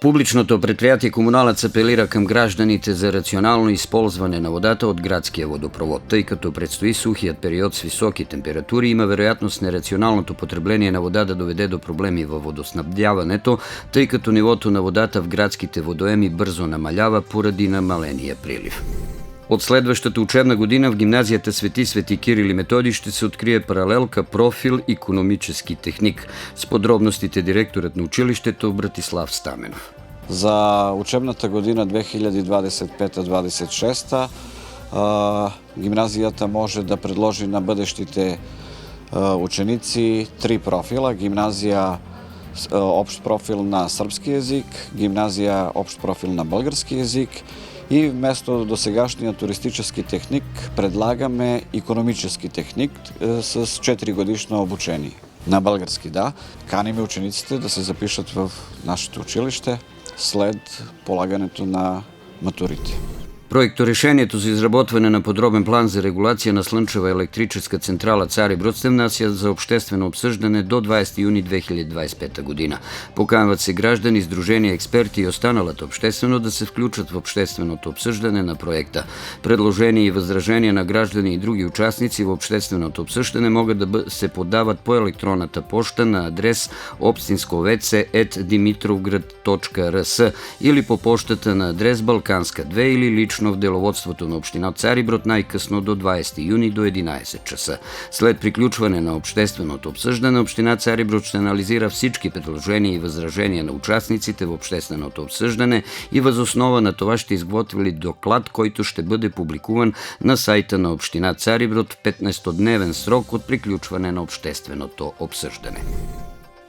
Публичното предпријатие Комуналец апелира кам гражданите за рационално исползване на водата од градскиот водопровод, тъй като предстои сухиот период с високи температури, има веројатност нерационалното потребление на вода да доведе до проблеми во водоснабдяването, тъй като нивото на водата в градските водоеми брзо намалява поради намалениот прилив. Од следващата учебна година в гимназијата Свети Кирил и Методи ще се открие паралелка профил икономически техник. С подробностите директорот на училиштето Братислав Стаменов. За учебната година 2025-26 гимназијата може да предложи на бъдещите ученици три профила: гимназија општ профил на српски јазик, гимназија општ профил на български јазик и вместо досегашниот туристически техник предлагаме икономически техник с 4 годишно обучение. На български, да. Каниме учениците да се запишат в нашето училище след полагането на матурите. Проекторешението за изработване на подробен план за регулација на слънчева електрическа централа Цари Брод се внася за обштествено обсъждане до 20 јуни 2025 година. Поканват се граждани, здруженија, експерти и останалата обштествено да се вклучат в обштественото обсъждане на проекта. Предложенија и возраженија на граждани и други учасници во обштественото обсъждане могат да се подават по електронната пошта на адрес opstinskoveце@dimitrovgrad.rs или по поштата на адрес Балканска 2 или лично в деловодството на општина Цариброд најкасно до 20 јуни до 11 часа. След приклучване на обштественото обсъждане, општина Цариброд ще анализира всички предложенија и возраженија на учасниците во обштественото обсъждане и воз основа на това ще изготвили доклад којто ще бъде публикуван на сајта на општина Цариброд в 15-дневен срок од приклучване на обштественото обсъждане.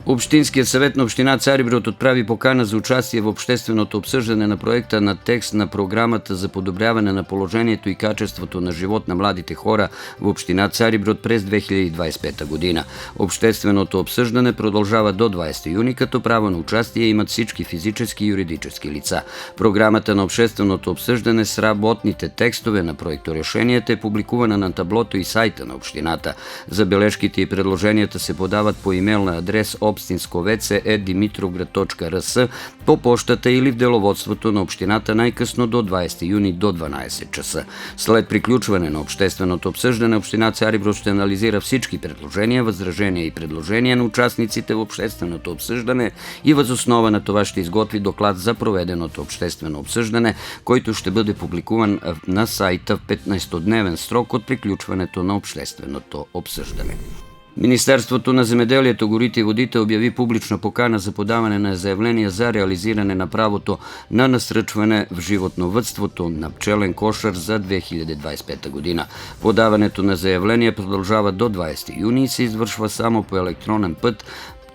Општинскиот совет на општина Цариброд отправи покана за участие во обштественото обсъждане на проекта на текст на програмата за подобряване на положението и качеството на живот на младите хора во општина Цариброд през 2025 година. Обштественото обсъждане продолжава до 20 јуни, като право на участие имат всички физически и юридически лица. Програмата на обштественото обсъждане с работните текстове на проекторешенијата е публикувана на таблото и сајта на општината. Забелешките и предложенијата се подават по имейл на адрес opstinskoveце@dimitrovgrad.rs, по поштата или в деловодството на општината најкасно до 20 јуни до 12 часа. След приклучване на обштественото обсъждане, општина Цариброд ще анализира всички предложенија, возраженија и предложенија на учасниците во обштественото обсъждане и воз основа на това ще изготви доклад за проведеното обштествено обсъждане, којто ще бъде публикуван на сајта в 15-дневен срок од приклучването на обштественото обсъждане. Министерството на земеделието, горите и водите објави публична покана за подаване на зајавленија за реализиране на правото на насрчване в животновъдството на пчелен кошар за 2025 година. Подаването на зајавленија продолжава до 20 јуни и се извршва само по електронен път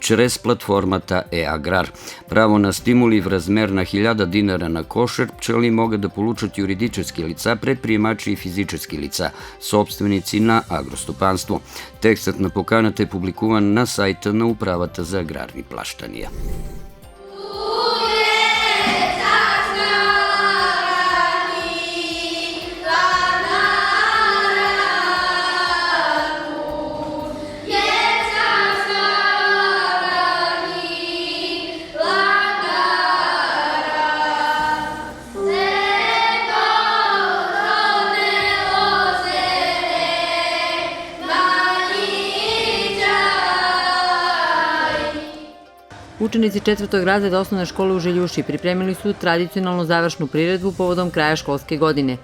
чрез платформата e-Аграр. Право на стимули в размер на 1000 динара на кошер пчели могат да получат юридически лица, предприемачи и физически лица, собственици на агростопанство. Текстът на поканата е публикуван на сајта на Управата за аграрни плащанија. Ученици 4. разреда основна школа у Желјуши припремили су традиционалну завршну приредбу поводом краја школске године.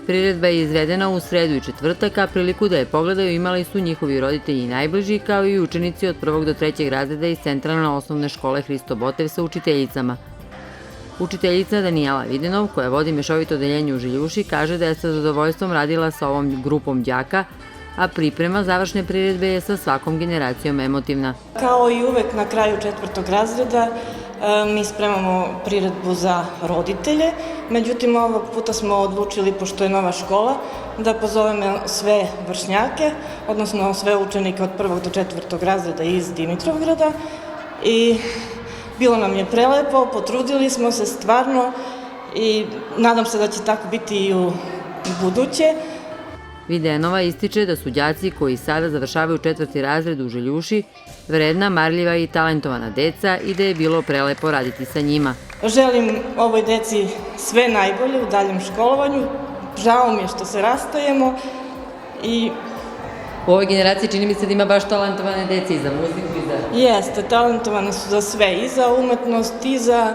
Приредба е изведена у среду и четвртак, а прилику да ја погледају имали су нjihoви родители и најближи, као и ученици од 1. до 3. разреда из Централна основна школа Христо Ботев со учителјицама. Учителjica Данијела Виденов, која води мешовито оделјење у Желјуши, каже да е со задоволством радила со овом групом ѓака, a priprema završne priredbe je sa svakom generacijom emotivna. Kao i uvek na kraju 4. razreda mi spremamo priredbu za roditelje, međutim ovog puta smo odlučili, pošto je nova škola, da pozovemo sve vršnjake, odnosno sve učenike od 1. do 4. razreda iz Dimitrovgrada i bilo nam je prelepo, potrudili smo se stvarno i nadam se da će tako biti i u buduće. Videnova ističe da su đaci koji sada završavaju 4. razred u Željuši vredna, marljiva i talentovana deca i da je bilo prelepo raditi sa njima. Želim ovoj deci sve najbolje u daljem školovanju. Žao mi je što se rastajemo i U ovoj generaciji čini mi se da ima baš talentovane dece i za muziku i za... jeste, talentovane su za sve, i za umetnost, i za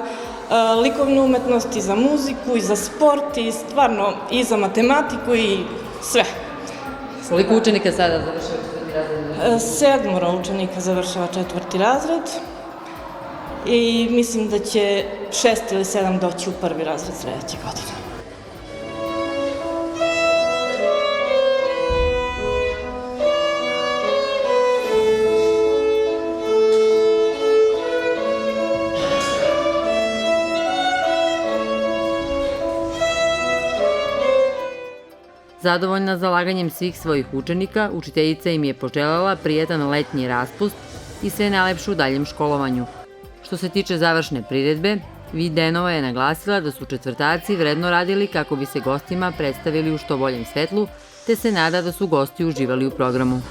likovnu umetnost, i za muziku, i za sport, i stvarno i za matematiku i sve. Koliko učenika sada završava 4. razred? 7 učenika završava 4. razred i mislim da će 6 ili 7 doći u 1. razred sledeće godine. Zadovoljna zalaganjem svih svojih učenika, učiteljica im je poželjela prijetan letnji raspust i sve najlepše u daljem školovanju. Što se tiče završne priredbe, Videnova je naglasila da su četvrtaci vredno radili kako bi se gostima predstavili u što boljem svetlu, te se nada da su gosti uživali u programu.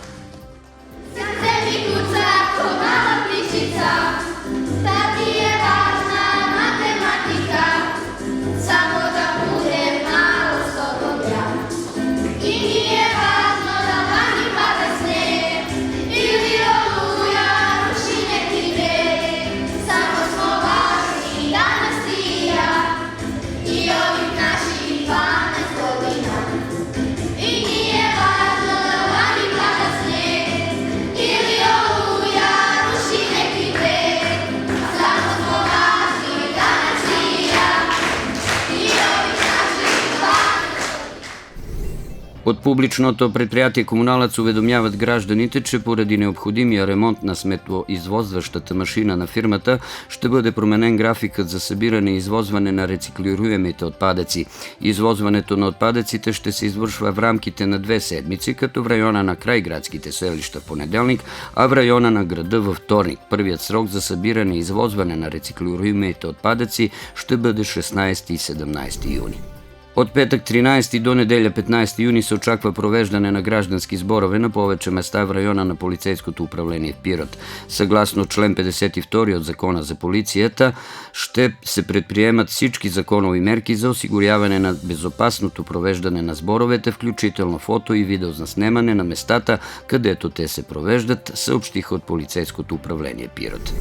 Од публичното предпријатие Комуналац уведомјават гражданите, че поради необходимија ремонт на сметоизвозваштата машина на фирмата ще бъде променен графикът за събиране и извозване на рециклируемите отпадъци. Извозването на отпадъците ще се извършва в рамките на 2 седмици, като в района на крајградските селища в понеделник, а в района на града във вторник. Првият срок за събиране и извозване на рециклируемите отпадъци ще бъде 16 и 17 юни. Od petak 13. do nedelja 15. juni se očakva proveždане на граждански зборове на повече места в района на полицейското управление в Пирот. Съгласно член 52 от Закона за полицията, ще се предприемат всички законови мерки за осигуряване на безопасното провеждане на зборовете, включително фото и видеозаснемане на местата, където те се провеждат, съобщиха от полицейското управление Пирот.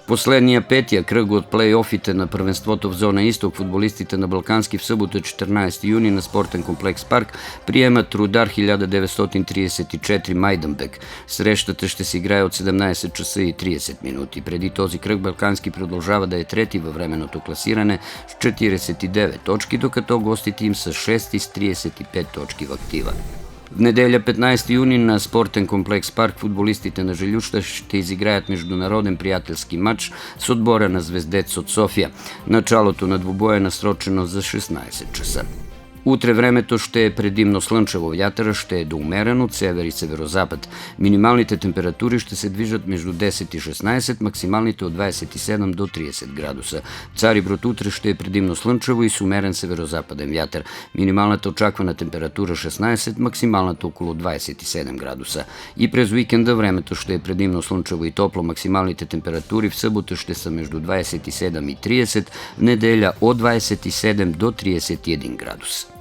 Последния петия кръг от плей-офите на първенството в зона Исток футболистите на Балкански в събота 14 юни на спортен комплекс Парк приемат Рудар 1934 Майданбек. Срещата ще се играе от 17 часа и 30 минути. Преди този кръг Балкански продължава да е трети във временното класиране с 49 точки, докато гостите им са 6 с 35 точки в актива. В неделя 15 юни на спортен комплекс Парк футболистите на Желюща ще изиграят международен приятелски матч с отбора на Звездец от София. Началото на двубоя е насрочено за 16 часа. Утре времето ще е предимно слънчево, вятъра ще е до умерен от север и северозапад. Минималните температури ще се движат между 10 и 16, максималните от 27 до 30 градуса. Цариброд утре ще е предимно слънчево и с умерен северозападен вятър. Минималната очаквана температура 16, максималната около 27 градуса. И през уикенда времето ще е предимно слънчево и топло, максималните температури в събота ще са между 27 и 30, в неделя от 27 до 31 градуса.